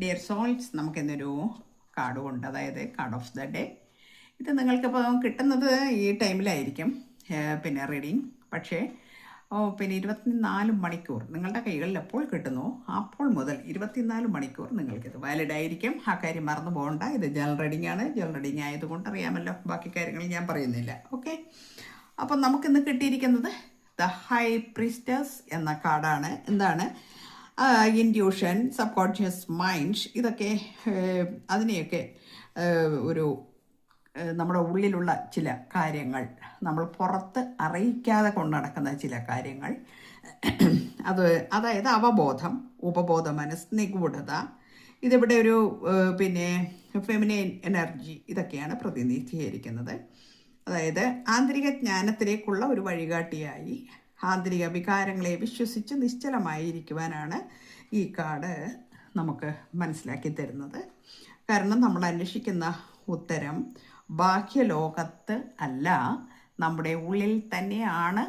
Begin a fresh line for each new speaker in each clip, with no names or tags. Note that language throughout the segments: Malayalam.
ഡിയർ സോൾസ്, നമുക്കിന്നൊരു കാർഡും ഉണ്ട്, അതായത് കാർഡ് ഓഫ് ദ ഡേ. ഇത് നിങ്ങൾക്കിപ്പോൾ കിട്ടുന്നത് ഈ ടൈമിലായിരിക്കും പിന്നെ റീഡിങ്. പക്ഷേ പിന്നെ 24 മണിക്കൂർ നിങ്ങളുടെ കൈകളിൽ എപ്പോൾ കിട്ടുന്നു അപ്പോൾ മുതൽ 24 മണിക്കൂർ നിങ്ങൾക്കിത് വാലിഡ് ആയിരിക്കും. ആ കാര്യം മറന്നു പോകണ്ട. ഇത് ജനറൽ റീഡിംഗ് ആണ്. ജനറൽ റീഡിംഗ് ആയതുകൊണ്ട് അറിയാമല്ലോ, ബാക്കി കാര്യങ്ങൾ ഞാൻ പറയുന്നില്ല. ഓക്കെ, അപ്പം നമുക്കിന്ന് കിട്ടിയിരിക്കുന്നത് ദ ഹൈ പ്രീസ്റ്റസ് എന്ന കാർഡാണ്. എന്താണ് ഇൻഡ്യൂഷൻ, സബ് കോൺഷ്യസ് മൈൻഡ്, ഇതൊക്കെ അതിനെയൊക്കെ ഒരു നമ്മുടെ ഉള്ളിലുള്ള ചില കാര്യങ്ങൾ, നമ്മൾ പുറത്ത് അറിയിക്കാതെ കൊണ്ട് നടക്കുന്ന ചില കാര്യങ്ങൾ, അതായത് അവബോധം, ഉപബോധ മനസ്സ്, നിഗൂഢത, ഇതിവിടെ ഒരു പിന്നെ ഫെമിനൈൻ എനർജി, ഇതൊക്കെയാണ് പ്രതിനിധീകരിക്കുന്നത്. അതായത് ആന്തരിക ജ്ഞാനത്തിലേക്കുള്ള ഒരു വഴികാട്ടിയായി ആന്തരിക വികാരങ്ങളെ വിശ്വസിച്ച് നിശ്ചലമായിരിക്കുവാനാണ് ഈ കാർഡ് നമുക്ക് മനസ്സിലാക്കി തരുന്നത്. കാരണം നമ്മൾ അന്വേഷിക്കുന്ന ഉത്തരം ബാഹ്യലോകത്ത് അല്ല, നമ്മുടെ ഉള്ളിൽ തന്നെയാണ്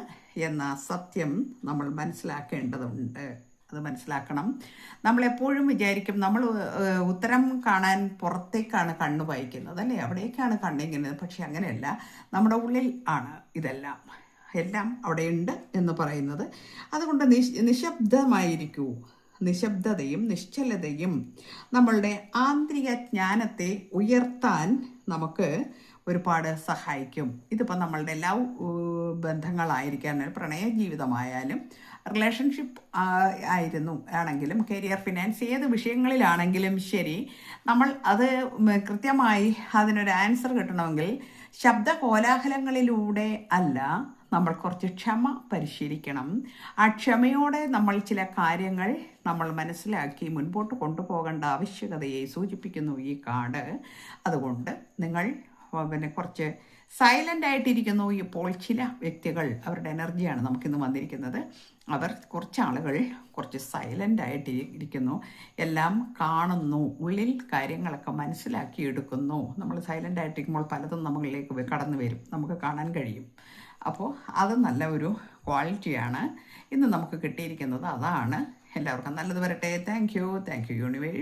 എന്ന സത്യം നമ്മൾ മനസ്സിലാക്കേണ്ടതുണ്ട്. അത് മനസ്സിലാക്കണം. നമ്മളെപ്പോഴും വിചാരിക്കും നമ്മൾ ഉത്തരം കാണാൻ പുറത്തേക്കാണ് കണ്ണ് വായിക്കുന്നത്, അല്ലേ, അവിടേക്കാണ് കണ്ണിക്കുന്നത്. പക്ഷെ അങ്ങനെയല്ല, നമ്മുടെ ഉള്ളിൽ ആണ് ഇതെല്ലാം, എല്ലാം അവിടെയുണ്ട് എന്ന് പറയുന്നത്. അതുകൊണ്ട് നിശബ്ദമായിരിക്കൂ. നിശബ്ദതയും നിശ്ചലതയും നമ്മളുടെ ആന്തരിക ജ്ഞാനത്തെ ഉയർത്താൻ നമുക്ക് ഒരുപാട് സഹായിക്കും. ഇതിപ്പോൾ നമ്മളുടെ ലവ് ബന്ധങ്ങളായിരിക്കാൻ, പ്രണയ ജീവിതമായാലും, റിലേഷൻഷിപ്പ് ആണെങ്കിലും, കരിയർ, ഫിനാൻസ്, ഏത് വിഷയങ്ങളിലാണെങ്കിലും ശരി, നമ്മൾ അത് കൃത്യമായി അതിനൊരു ആൻസർ കിട്ടണമെങ്കിൽ ശബ്ദ കോലാഹലങ്ങളിലൂടെ അല്ല, നമ്മൾ കുറച്ച് ക്ഷമ പരിശീലിക്കണം. ആ ക്ഷമയോടെ നമ്മൾ ചില കാര്യങ്ങൾ നമ്മൾ മനസ്സിലാക്കി മുൻപോട്ട് കൊണ്ടുപോകേണ്ട ആവശ്യകതയെ സൂചിപ്പിക്കുന്നു ഈ കാർഡ്. അതുകൊണ്ട് നിങ്ങൾ പിന്നെ കുറച്ച് സൈലൻ്റ് ആയിട്ടിരിക്കുന്നു. ഇപ്പോൾ ചില വ്യക്തികൾ, അവരുടെ എനർജിയാണ് നമുക്കിന്ന് വന്നിരിക്കുന്നത്. അവർ കുറച്ച് ആളുകൾ കുറച്ച് സൈലൻ്റ് ആയിട്ട് ഇരിക്കുന്നു, എല്ലാം കാണുന്നു, ഉള്ളിൽ കാര്യങ്ങളൊക്കെ മനസ്സിലാക്കി എടുക്കുന്നു. നമ്മൾ സൈലൻ്റ് ആയിട്ടിരിക്കുമ്പോൾ പലതും നമ്മളിലേക്ക് കടന്നു വരും, നമുക്ക് കാണാൻ കഴിയും. അപ്പോൾ അത് നല്ല ഒരു ക്വാളിറ്റിയാണ് ഇന്ന് നമുക്ക് കിട്ടിയിരിക്കുന്നത്. അതാണ്. എല്ലാവർക്കും നല്ലത് വരട്ടെ. Thank you universe.